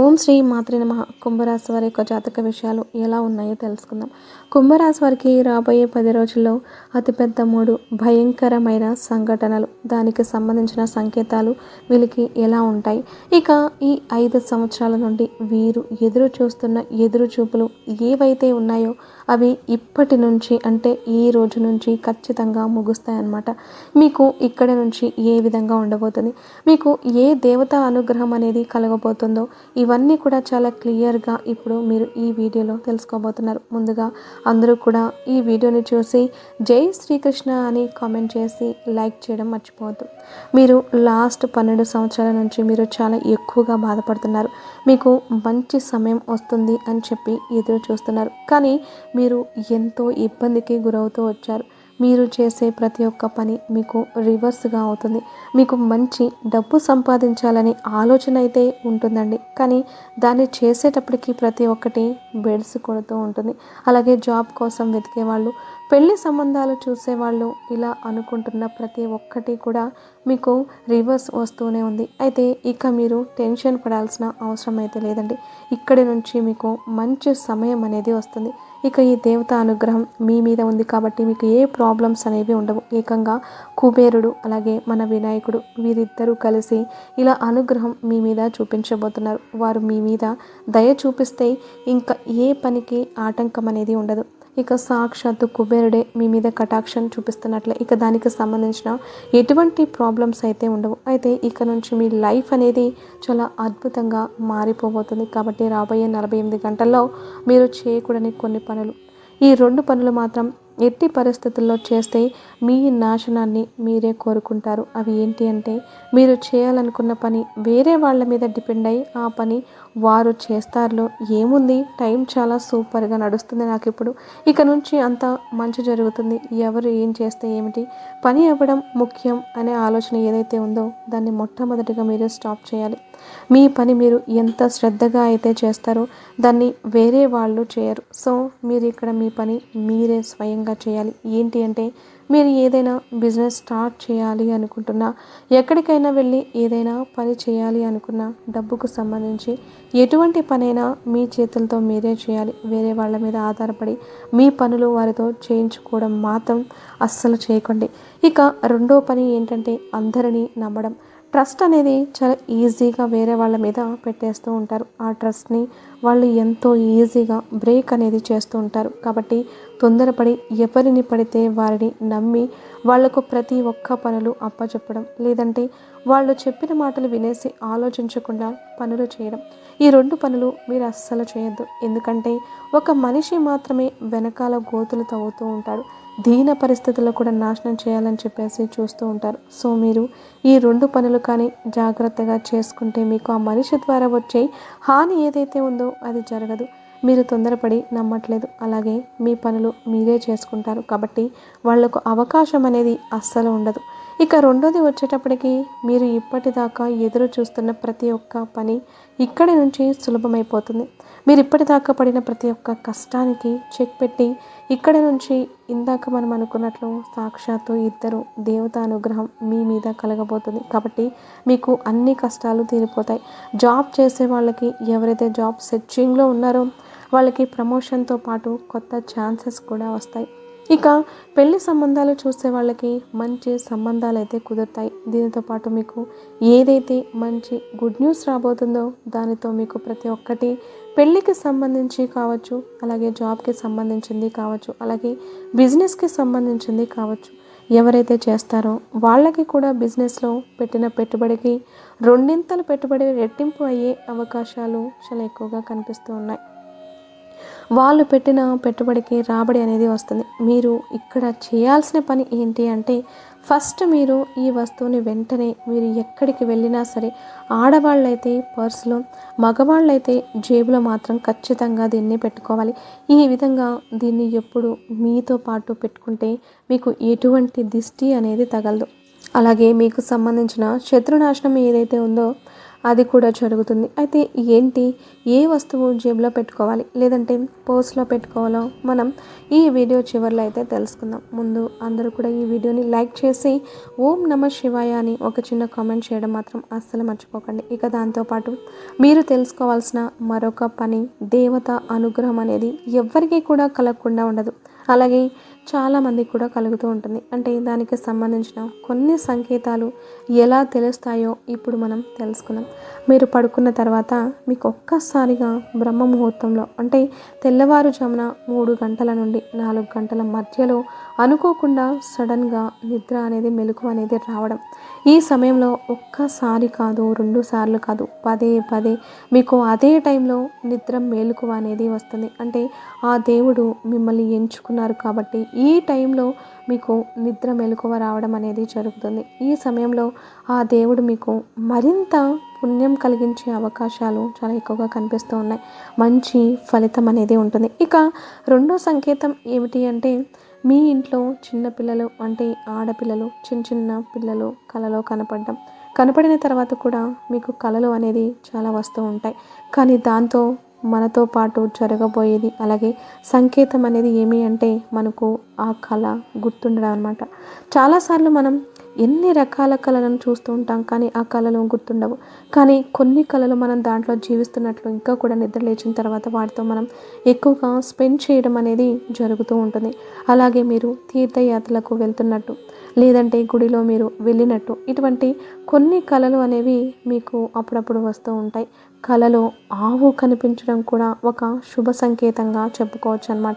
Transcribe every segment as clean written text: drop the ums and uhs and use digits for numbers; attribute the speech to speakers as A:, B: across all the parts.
A: ఓం శ్రీ మాత్రే నమః. కుంభరాశి వారి యొక్క జాతక విషయాలు ఎలా ఉన్నాయో తెలుసుకుందాం. కుంభరాశి వారికి రాబోయే 10 రోజుల్లో అతిపెద్ద 3 భయంకరమైన సంఘటనలు, దానికి సంబంధించిన సంకేతాలు వీళ్ళకి ఎలా ఉంటాయి, ఇక ఈ 5 సంవత్సరాల నుండి వీరు ఎదురు చూస్తున్న ఎదురు చూపులు ఏవైతే ఉన్నాయో అవి ఇప్పటి నుంచి అంటే ఈ రోజు నుంచి ఖచ్చితంగా ముగుస్తాయన్నమాట. మీకు ఇక్కడ నుంచి ఏ విధంగా ఉండబోతుంది, మీకు ఏ దేవతా అనుగ్రహం అనేది కలగబోతుందో ఇవన్నీ కూడా చాలా క్లియర్గా ఇప్పుడు మీరు ఈ వీడియోలో తెలుసుకోబోతున్నారు. ముందుగా అందరూ కూడా ఈ వీడియోని చూసి జై శ్రీకృష్ణ అని కామెంట్ చేసి లైక్ చేయడం మర్చిపోవద్దు. మీరు లాస్ట్ 12 సంవత్సరాల నుంచి మీరు చాలా ఎక్కువగా బాధపడుతున్నారు. మీకు మంచి సమయం వస్తుంది అని చెప్పి ఎదురు చూస్తున్నారు, కానీ మీరు ఎంతో ఇబ్బందికి గురవుతూ వచ్చారు. మీరు చేసే ప్రతి ఒక్క పని మీకు రివర్స్గా అవుతుంది. మీకు మంచి డబ్బు సంపాదించాలని ఆలోచన అయితే ఉంటుందండి, కానీ దాన్ని చేసేటప్పటికి ప్రతి ఒక్కటి బెడ్స్ కొడుతూ ఉంటుంది. అలాగే జాబ్ కోసం వెతికే వాళ్ళు, పెళ్లి సంబంధాలు చూసేవాళ్ళు, ఇలా అనుకుంటున్న ప్రతి ఒక్కటి కూడా మీకు రివర్స్ వస్తూనే ఉంది. అయితే ఇక మీరు టెన్షన్ పడాల్సిన అవసరం అయితే లేదండి. ఇక్కడి నుంచి మీకు మంచి సమయం అనేది వస్తుంది. ఇక ఈ దేవత అనుగ్రహం మీ మీద ఉంది కాబట్టి మీకు ఏ ప్రాబ్లమ్స్ అనేవి ఉండవు. ఏకంగా కుబేరుడు అలాగే మన వినాయకుడు వీరిద్దరూ కలిసి ఇలా అనుగ్రహం మీ మీద చూపించబోతున్నారు. వారు మీ మీద దయ చూపిస్తే ఇంకా ఏ పనికి ఆటంకం అనేది ఉండదు. ఇక సాక్షాత్తు కుబేరుడే మీ మీద కటాక్షం చూపిస్తున్నట్లే. ఇక దానికి సంబంధించిన ఎటువంటి ప్రాబ్లమ్స్ అయితే ఉండవు. అయితే ఇక నుంచి మీ లైఫ్ అనేది చాలా అద్భుతంగా మారిపోబోతుంది. కాబట్టి రాబోయే 48 గంటల్లో మీరు చేయకూడని కొన్ని పనులు, ఈ 2 పనులు మాత్రం ఎట్టి పరిస్థితుల్లో చేస్తే మీ నాశనాన్ని మీరే కోరుకుంటారు. అవి ఏంటి అంటే, మీరు చేయాలనుకున్న పని వేరే వాళ్ళ మీద డిపెండ్ అయ్యి ఆ పని వారు చేస్తారులో ఏముంది, టైం చాలా సూపర్గా నడుస్తుంది నాకు ఇప్పుడు, ఇక నుంచి అంతా మంచి జరుగుతుంది, ఎవరు ఏం చేస్తే ఏమిటి, పని అవ్వడం ముఖ్యం అనే ఆలోచన ఏదైతే ఉందో దాన్ని మొట్టమొదటిగా మీరు స్టాప్ చేయాలి. మీ పని మీరు ఎంత శ్రద్ధగా అయితే చేస్తారో దాన్ని వేరే వాళ్ళు చేయరు. సో మీరు ఇక్కడ మీ పని మీరే స్వయంగా చేయాలి. ఏంటి అంటే, మీరు ఏదైనా బిజినెస్ స్టార్ట్ చేయాలి అనుకుంటున్నా, ఎక్కడికైనా వెళ్ళి ఏదైనా పని చేయాలి అనుకున్నా, డబ్బుకు సంబంధించి ఎటువంటి పనైనా మీ చేతులతో మీరే చేయాలి. వేరే వాళ్ళ మీద ఆధారపడి మీ పనులు వారితో చేయించుకోవడం మాత్రం అస్సలు చేయకండి. ఇక రెండో పని ఏంటంటే, అందరినీ నమ్మడం. ట్రస్ట్ అనేది చాలా ఈజీగా వేరే వాళ్ళ మీద పెట్టేస్తూ ఉంటారు. ఆ ట్రస్ట్ని వాళ్ళు ఎంతో ఈజీగా బ్రేక్ అనేది చేస్తూ ఉంటారు. కాబట్టి తొందరపడి ఎవరిని పడితే వారిని నమ్మి వాళ్లకు ప్రతి ఒక్క పనులు అప్పచెప్పడం, లేదంటే వాళ్ళు చెప్పిన మాటలు వినేసి ఆలోచించకుండా పనులు చేయడం, ఈ 2 పనులు మీరు అస్సలు చేయొద్దు. ఎందుకంటే ఒక మనిషి మాత్రమే వెనకాల గోతులు తవ్వుతూ ఉంటాడు. దీన పరిస్థితుల్లో కూడా నాశనం చేయాలని చెప్పేసి చూస్తూ ఉంటారు. సో మీరు ఈ 2 పనులు కానీ జాగ్రత్తగా చేసుకుంటే మీకు ఆ మనిషి ద్వారా వచ్చే హాని ఏదైతే ఉందో అది జరగదు. మీరు తొందరపడి నమ్మట్లేదు, అలాగే మీ పనులు మీరే చేసుకుంటారు. కాబట్టి వాళ్లకు అవకాశం అనేది అస్సలు ఉండదు. ఇక రెండోది వచ్చేటప్పటికి, మీరు ఇప్పటిదాకా ఎదురు చూస్తున్న ప్రతి ఒక్క పని ఇక్కడి నుంచి సులభమైపోతుంది. మీరు ఇప్పటిదాకా పడిన ప్రతి ఒక్క కష్టానికి చెక్ పెట్టి ఇక్కడ నుంచి ఇందాక మనం అనుకున్నట్లు సాక్షాత్తు ఇద్దరు దేవత అనుగ్రహం మీ మీద కలగబోతుంది. కాబట్టి మీకు అన్ని కష్టాలు తీరిపోతాయి. జాబ్ చేసే వాళ్ళకి, ఎవరైతే జాబ్ సెర్చింగ్లో ఉన్నారో వాళ్ళకి ప్రమోషన్తో పాటు కొత్త ఛాన్సెస్ కూడా వస్తాయి. ఇక పెళ్లి సంబంధాలు చూసే వాళ్ళకి మంచి సంబంధాలు అయితే కుదురుతాయి. దీనితో పాటు మీకు ఏదైతే మంచి గుడ్ న్యూస్ రాబోతుందో దానితో మీకు ప్రతి ఒక్కటి పెళ్ళికి సంబంధించి కావచ్చు, అలాగే జాబ్కి సంబంధించింది కావచ్చు, అలాగే బిజినెస్కి సంబంధించింది కావచ్చు, ఎవరైతే చేస్తారో వాళ్ళకి కూడా బిజినెస్లో పెట్టిన పెట్టుబడికి రెండింతలు పెట్టుబడి రెట్టింపు అయ్యే అవకాశాలు చాలా ఎక్కువగా కనిపిస్తూ ఉన్నాయి. వాళ్ళు పెట్టిన పెట్టుబడికి రాబడి అనేది వస్తుంది. మీరు ఇక్కడ చేయాల్సిన పని ఏంటి అంటే, ఫస్ట్ మీరు ఈ వస్తువుని వెంటనే మీరు ఎక్కడికి వెళ్ళినా సరే, ఆడవాళ్ళైతే పర్సులో, మగవాళ్ళైతే జేబులో మాత్రం ఖచ్చితంగా దీన్ని పెట్టుకోవాలి. ఈ విధంగా దీన్ని ఎప్పుడు మీతో పాటు పెట్టుకుంటే మీకు ఎటువంటి దిష్టి అనేది తగలదు. అలాగే మీకు సంబంధించిన శత్రునాశనం ఏదైతే ఉందో అది కూడా జరుగుతుంది. అయితే ఏంటి, ఏ వస్తువు జేబులో పెట్టుకోవాలి లేదంటే పర్స్లో పెట్టుకోవాలో మనం ఈ వీడియో చివరిలో అయితే తెలుసుకుందాం. ముందు అందరూ కూడా ఈ వీడియోని లైక్ చేసి ఓం నమ శివాయ అని ఒక చిన్న కామెంట్ చేయడం మాత్రం అస్సలు మర్చిపోకండి. ఇక దాంతోపాటు మీరు తెలుసుకోవాల్సిన మరొక పని, దేవత అనుగ్రహం అనేది ఎవ్వరికీ కూడా కలగకుండా ఉండదు. అలాగే చాలామంది కూడా కలుగుతూ ఉంటుంది. అంటే దానికి సంబంధించిన కొన్ని సంకేతాలు ఎలా తెలుస్తాయో ఇప్పుడు మనం తెలుసుకుందాం. మీరు పడుకున్న తర్వాత మీకు ఒక్కసారిగా బ్రహ్మ ముహూర్తంలో అంటే తెల్లవారుజామున 3 గంటల నుండి 4 గంటల మధ్యలో అనుకోకుండా సడన్గా నిద్ర అనేది, మెలకువ అనేది రావడం. ఈ సమయంలో ఒక్కసారి కాదు, 2 సార్లు కాదు, పదే పదే మీకు అదే టైంలో నిద్ర మెలకువ అనేది వస్తుంది. అంటే ఆ దేవుడు మిమ్మల్ని ఎంచుకున్నారు కాబట్టి ఈ టైంలో మీకు నిద్ర మెలకువ రావడం అనేది జరుగుతుంది. ఈ సమయంలో ఆ దేవుడు మీకు మరింత పుణ్యం కలిగించే అవకాశాలు చాలా ఎక్కువగా కనిపిస్తూ ఉన్నాయి. మంచి ఫలితం అనేది ఉంటుంది. ఇక రెండో సంకేతం ఏమిటి అంటే మీ ఇంట్లో చిన్న పిల్లలు అంటే ఆడపిల్లలు, చిన్న చిన్న పిల్లలు కలలో కనపడిన తర్వాత కూడా మీకు కలలు అనేది చాలా వస్తూ ఉంటాయి. కానీ దాంతో మనతో పాటు జరగబోయేది అలాగే సంకేతం అనేది ఏమి అంటే మనకు ఆ కళ గుర్తుండడం అనమాట. చాలాసార్లు మనం ఎన్ని రకాల కళలను చూస్తూ ఉంటాం కానీ ఆ కళలు గుర్తుండవు. కానీ కొన్ని కళలు మనం దాంట్లో జీవిస్తున్నట్లు ఇంకా కూడా నిద్ర లేచిన తర్వాత వాటితో మనం ఎక్కువగా స్పెండ్ చేయడం అనేది జరుగుతూ ఉంటుంది. అలాగే మీరు తీర్థయాత్రలకు వెళ్తున్నట్టు లేదంటే గుడిలో మీరు వెళ్ళినట్టు ఇటువంటి కొన్ని కళలు అనేవి మీకు అప్పుడప్పుడు వస్తూ ఉంటాయి. కళలో ఆవు కనిపించడం కూడా ఒక శుభ సంకేతంగా చెప్పుకోవచ్చు అన్నమాట.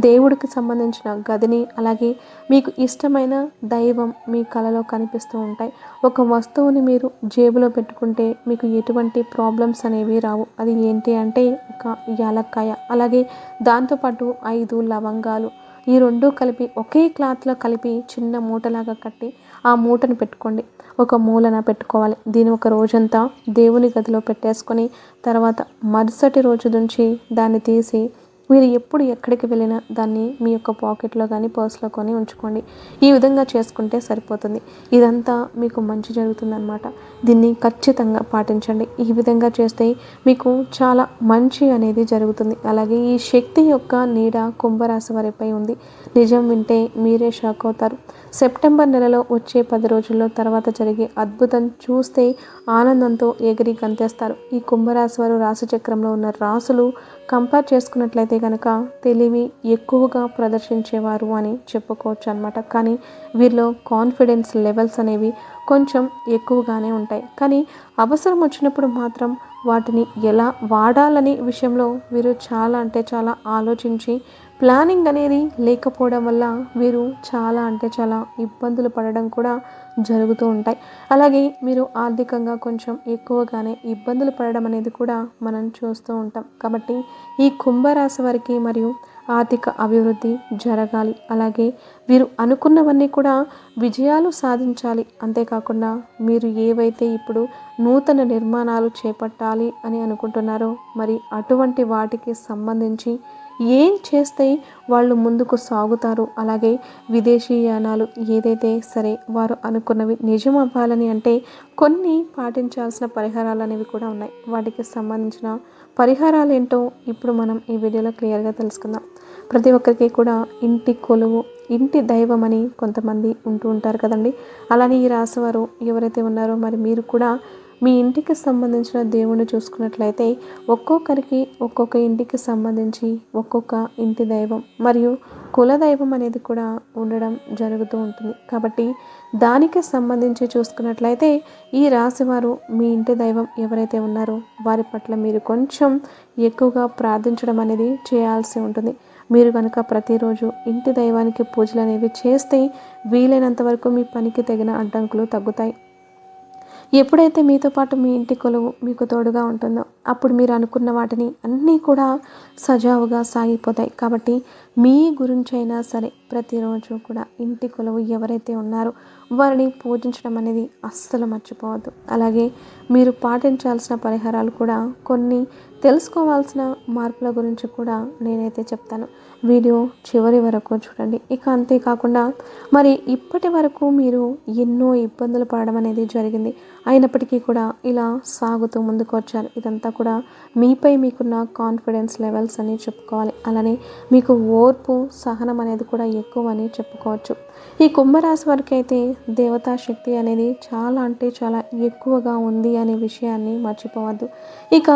A: దేవుడికి సంబంధించిన గదిని అలాగే మీకు ఇష్టమైన దైవం మీ కళలో కనిపిస్తూ ఉంటాయి. ఒక వస్తువుని మీరు జేబులో పెట్టుకుంటే మీకు ఎటువంటి ప్రాబ్లమ్స్ అనేవి రావు. అది ఏంటి అంటే ఒక యాలక్కాయ, అలాగే దాంతోపాటు 5 లవంగాలు, ఈ 2 కలిపి ఒకే క్లాత్లో కలిపి చిన్న మూటలాగా కట్టి ఆ మూటను పెట్టుకోండి. ఒక మూలన పెట్టుకోవాలి. దీని ఒక రోజంతా దేవుని గదిలో పెట్టేసుకొని తర్వాత మరుసటి రోజు నుంచి దాన్ని తీసి మీరు ఎప్పుడు ఎక్కడికి వెళ్ళినా దాన్ని మీ యొక్క పాకెట్లో కానీ పర్స్లో కానీ ఉంచుకోండి. ఈ విధంగా చేసుకుంటే సరిపోతుంది. ఇదంతా మీకు మంచి జరుగుతుందన్నమాట. దీన్ని ఖచ్చితంగా పాటించండి. ఈ విధంగా చేస్తే మీకు చాలా మంచి అనేది జరుగుతుంది. అలాగే ఈ శక్తి యొక్క నీడ కుంభరాశి వారిపై ఉంది. నిజం వింటే మీరే షాక్ అవుతారు. సెప్టెంబర్ నెలలో వచ్చే 10 రోజుల్లో తర్వాత జరిగే అద్భుతం చూస్తే ఆనందంతో ఎగిరి గంతేస్తారు. ఈ కుంభరాశి వారు రాశి చక్రంలో ఉన్న రాసులు కంపేర్ చేసుకున్నట్లయితే కనుక తెలివి ఎక్కువగా ప్రదర్శించేవారు అని చెప్పుకోవచ్చు అనమాట. కానీ వీరిలో కాన్ఫిడెన్స్ లెవెల్స్ అనేవి కొంచెం ఎక్కువగానే ఉంటాయి. కానీ అవసరం వచ్చినప్పుడు మాత్రం వాటిని ఎలా వాడాలనే విషయంలో వీరు చాలా అంటే చాలా ఆలోచించి ప్లానింగ్ అనేది లేకపోవడం వల్ల వీరు చాలా అంటే చాలా ఇబ్బందులు పడడం కూడా జరుగుతూ ఉంటాయి. అలాగే మీరు ఆర్థికంగా కొంచెం ఎక్కువగానే ఇబ్బందులు పడడం అనేది కూడా మనం చూస్తూ ఉంటాం. కాబట్టి ఈ కుంభరాశి వారికి మరియు ఆర్థిక అభివృద్ధి జరగాలి. అలాగే వీరు అనుకున్నవన్నీ కూడా విజయాలు సాధించాలి. అంతేకాకుండా మీరు ఏవైతే ఇప్పుడు నూతన నిర్మాణాలు చేపట్టాలి అని అనుకుంటున్నారో మరి అటువంటి వాటికి సంబంధించి ఏం చేస్తే వాళ్ళు ముందుకు సాగుతారు, అలాగే విదేశీయానాలు ఏదైతే సరే వారు అనుకున్నవి నిజం అవ్వాలని అంటే కొన్ని పాటించాల్సిన పరిహారాలు అనేవి కూడా ఉన్నాయి. వాటికి సంబంధించిన పరిహారాలు ఏంటో ఇప్పుడు మనం ఈ వీడియోలో క్లియర్గా తెలుసుకుందాం. ప్రతి ఒక్కరికి కూడా ఇంటి కొలువు, ఇంటి దైవం అని కొంతమంది ఉంటూ ఉంటారు కదండి. అలానే ఈ రాశివారు ఎవరైతే ఉన్నారో మరి మీరు కూడా మీ ఇంటికి సంబంధించిన దేవుణ్ణి చూసుకున్నట్లయితే ఒక్కొక్కరికి ఒక్కొక్క ఇంటికి సంబంధించి ఒక్కొక్క ఇంటి దైవం మరియు కులదైవం అనేది కూడా ఉండడం జరుగుతూ ఉంటుంది. కాబట్టి దానికి సంబంధించి చూసుకున్నట్లయితే ఈ రాశివారు మీ ఇంటి దైవం ఎవరైతే ఉన్నారో వారి పట్ల మీరు కొంచెం ఎక్కువగా ప్రార్థించడం అనేది చేయాల్సి ఉంటుంది. మీరు కనుక ప్రతిరోజు ఇంటి దైవానికి పూజలు అనేవి చేస్తే వీలైనంత వరకు మీ పనికి తగిన అడ్డంకులు తగ్గుతాయి. ఎప్పుడైతే మీతో పాటు మీ ఇంటి కొలువు మీకు తోడుగా ఉంటుందో అప్పుడు మీరు అనుకున్న వాటిని అన్నీ కూడా సజావుగా సాగిపోతాయి. కాబట్టి మీ గురించైనా సరే ప్రతిరోజు కూడా ఇంటి కొలువు ఎవరైతే ఉన్నారో వారిని పూజించడం అనేది అస్సలు మర్చిపోవద్దు. అలాగే మీరు పాటించాల్సిన పరిహారాలు కూడా కొన్ని తెలుసుకోవాల్సిన మార్పుల గురించి కూడా నేనైతే చెప్తాను. వీడియో చివరి వరకు చూడండి. ఇక అంతేకాకుండా మరి ఇప్పటి వరకు మీరు ఎన్నో ఇబ్బందులు పడడం అనేది జరిగింది. అయినప్పటికీ కూడా ఇలా సాగుతూ ముందుకు వచ్చారు. ఇదంతా కూడా మీపై మీకున్న కాన్ఫిడెన్స్ లెవెల్స్ అని చెప్పుకోవాలి. అలానే మీకు ఓర్పు సహనం అనేది కూడా ఎక్కువ అని చెప్పుకోవచ్చు. ఈ కుంభరాశి వారికి అయితే దేవతా శక్తి అనేది చాలా అంటే చాలా ఎక్కువగా ఉంది అనే విషయాన్ని మర్చిపోవద్దు. ఇక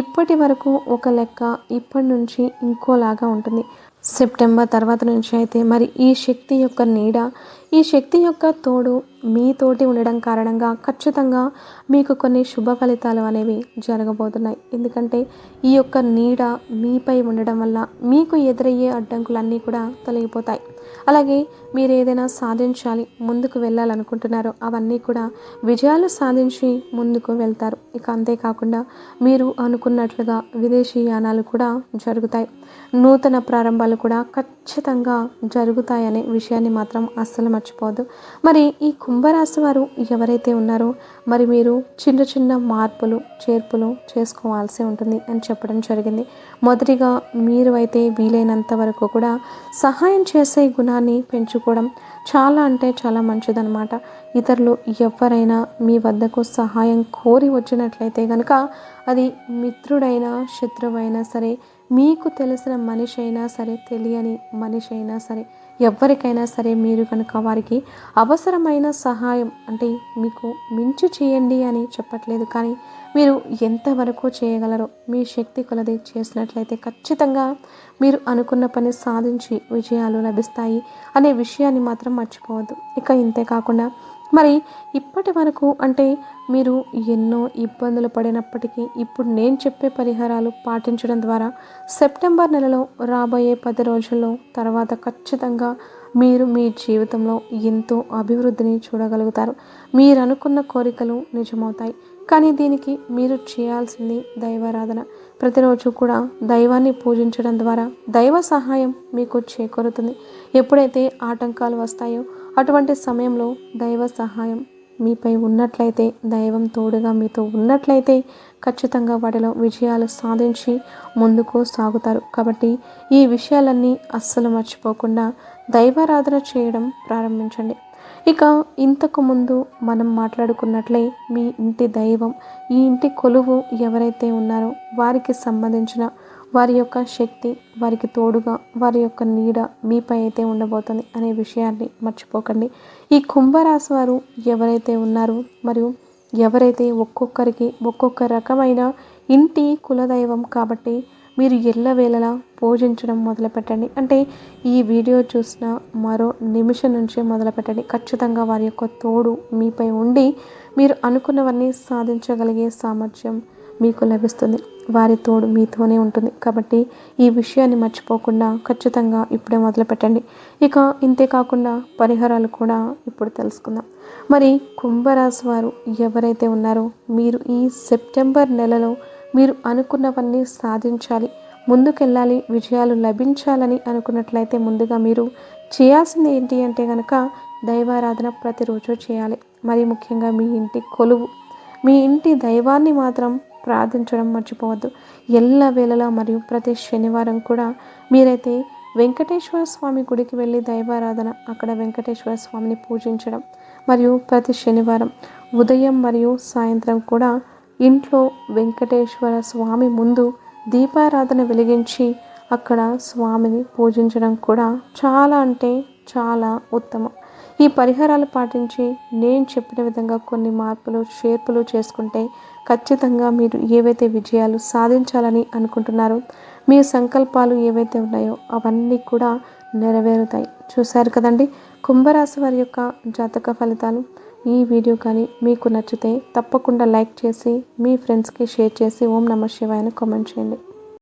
A: ఇప్పటి వరకు ఒక లెక్క, ఇప్పటి నుంచి ఇంకోలాగా ఉంటుంది. సెప్టెంబర్ తర్వాత నుంచి అయితే మరి ఈ శక్తి యొక్క నీడ, ఈ శక్తి యొక్క తోడు మీతోటి ఉండడం కారణంగా ఖచ్చితంగా మీకు కొన్ని శుభ ఫలితాలు అనేవి జరగబోతున్నాయి. ఎందుకంటే ఈ యొక్క నీడ మీపై ఉండడం వల్ల మీకు ఎదురయ్యే అడ్డంకులన్నీ కూడా తొలగిపోతాయి. అలాగే మీరు ఏదైనా సాధించాలి, ముందుకు వెళ్ళాలనుకుంటున్నారో అవన్నీ కూడా విజయాలు సాధించి ముందుకు వెళ్తారు. ఇక అంతేకాకుండా మీరు అనుకున్నట్లుగా విదేశీ యానాలు కూడా జరుగుతాయి. నూతన ప్రారంభాలు కూడా ఖచ్చితంగా జరుగుతాయనే విషయాన్ని మాత్రం అస్సలు మర్చిపోవద్దు. మరి ఈ కుంభరాశి వారు ఎవరైతే ఉన్నారో మరి మీరు చిన్న చిన్న మార్పులు చేర్పులు చేసుకోవాల్సి ఉంటుంది అని చెప్పడం జరిగింది. మొదటిగా మీరు అయితే వీలైనంత వరకు కూడా సహాయం చేసే గుణాన్ని పెంచుకోవడం చాలా అంటే చాలా మంచిదన్నమాట. ఇతరులు ఎవరైనా మీ వద్దకు సహాయం కోరి వచ్చినట్లయితే కనుక అది మిత్రుడైనా శత్రువైనా సరే, మీకు తెలిసిన మనిషి అయినా సరే, తెలియని మనిషి అయినా సరే, ఎవరికైనా సరే మీరు కనుక వారికి అవసరమైన సహాయం అంటే మీకు మించి చేయండి అని చెప్పట్లేదు, కానీ మీరు ఎంతవరకు చేయగలరో మీ శక్తి కొలది చేసినట్లయితే ఖచ్చితంగా మీరు అనుకున్న పని సాధించి విజయాలు లభిస్తాయి అనే విషయాన్ని మాత్రం మర్చిపోవద్దు. ఇక ఇంతే కాకుండా మరి ఇప్పటి వరకు అంటే మీరు ఎన్నో ఇబ్బందులు పడినప్పటికీ ఇప్పుడు నేను చెప్పే పరిహారాలు పాటించడం ద్వారా సెప్టెంబర్ నెలలో రాబోయే 10 రోజుల్లో తర్వాత ఖచ్చితంగా మీరు మీ జీవితంలో ఎంతో అభివృద్ధిని చూడగలుగుతారు. మీరు అనుకున్న కోరికలు నిజమవుతాయి. కానీ దీనికి మీరు చేయాల్సింది దైవారాధన. ప్రతిరోజు కూడా దైవాన్ని పూజించడం ద్వారా దైవ సహాయం మీకు చేకూరుతుంది. ఎప్పుడైతే ఆటంకాలు వస్తాయో అటువంటి సమయంలో దైవ సహాయం మీపై ఉన్నట్లయితే, దైవం తోడుగా మీతో ఉన్నట్లయితే ఖచ్చితంగా వాటిలో విజయాలు సాధించి ముందుకు సాగుతారు. కాబట్టి ఈ విషయాలన్నీ అస్సలు మర్చిపోకుండా దైవారాధన చేయడం ప్రారంభించండి. ఇక ఇంతకు ముందు మనం మాట్లాడుకున్నట్లే మీ ఇంటి దైవం, ఈ ఇంటి కొలువు ఎవరైతే ఉన్నారో వారికి సంబంధించిన వారి యొక్క శక్తి, వారికి తోడుగా వారి యొక్క నీడ మీపై అయితే ఉండబోతుంది అనే విషయాన్ని మర్చిపోకండి. ఈ కుంభరాశి వారు ఎవరైతే ఉన్నారో మరియు ఎవరైతే ఒక్కొక్కరికి ఒక్కొక్క రకమైన ఇంటి కులదైవం కాబట్టి మీరు ఎల్లవేళలా పూజించడం మొదలుపెట్టండి. అంటే ఈ వీడియో చూసిన మరో నిమిషం నుంచే మొదలుపెట్టండి. ఖచ్చితంగా వారి యొక్క తోడు మీపై ఉండి మీరు అనుకున్నవన్నీ సాధించగలిగే సామర్థ్యం మీకు లభిస్తుంది. వారి తోడు మీతోనే ఉంటుంది. కాబట్టి ఈ విషయాన్ని మర్చిపోకుండా ఖచ్చితంగా ఇప్పుడే మొదలుపెట్టండి. ఇక ఇంతే కాకుండా పరిహారాలు కూడా ఇప్పుడు తెలుసుకుందాం. మరి కుంభరాశి వారు ఎవరైతే ఉన్నారో మీరు ఈ సెప్టెంబర్ నెలలో మీరు అనుకున్నవన్నీ సాధించాలి, ముందుకెళ్ళాలి, విజయాలు లభించాలని అనుకున్నట్లయితే ముందుగా మీరు చేయాల్సింది ఏంటి అంటే కనుక దైవారాధన ప్రతిరోజు చేయాలి. మరి ముఖ్యంగా మీ ఇంటి కొలువు, మీ ఇంటి దైవాన్ని మాత్రం ప్రార్థించడం మర్చిపోవద్దు. ఎల్లవేళలా మరియు ప్రతి శనివారం కూడా మీరైతే వెంకటేశ్వర స్వామి గుడికి వెళ్ళి దైవారాధన, అక్కడ వెంకటేశ్వర స్వామిని పూజించడం మరియు ప్రతి శనివారం ఉదయం మరియు సాయంత్రం కూడా ఇంట్లో వెంకటేశ్వర స్వామి ముందు దీపారాధన వెలిగించి అక్కడ స్వామిని పూజించడం కూడా చాలా అంటే చాలా ఉత్తమం. ఈ పరిహారాలు పాటించి నేను చెప్పిన విధంగా కొన్ని మార్పులు చేర్పులు చేసుకుంటే ఖచ్చితంగా మీరు ఏవైతే విజయాలు సాధించాలని అనుకుంటున్నారో మీ సంకల్పాలు ఏవైతే ఉన్నాయో అవన్నీ కూడా నెరవేరుతాయి. చూశారు కదండి కుంభరాశి వారి యొక్క జాతక ఫలితాలు. ఈ వీడియో కానీ మీకు నచ్చితే తప్పకుండా లైక్ చేసి మీ ఫ్రెండ్స్కి షేర్ చేసి ఓం నమః శివాయ అని కామెంట్ చేయండి.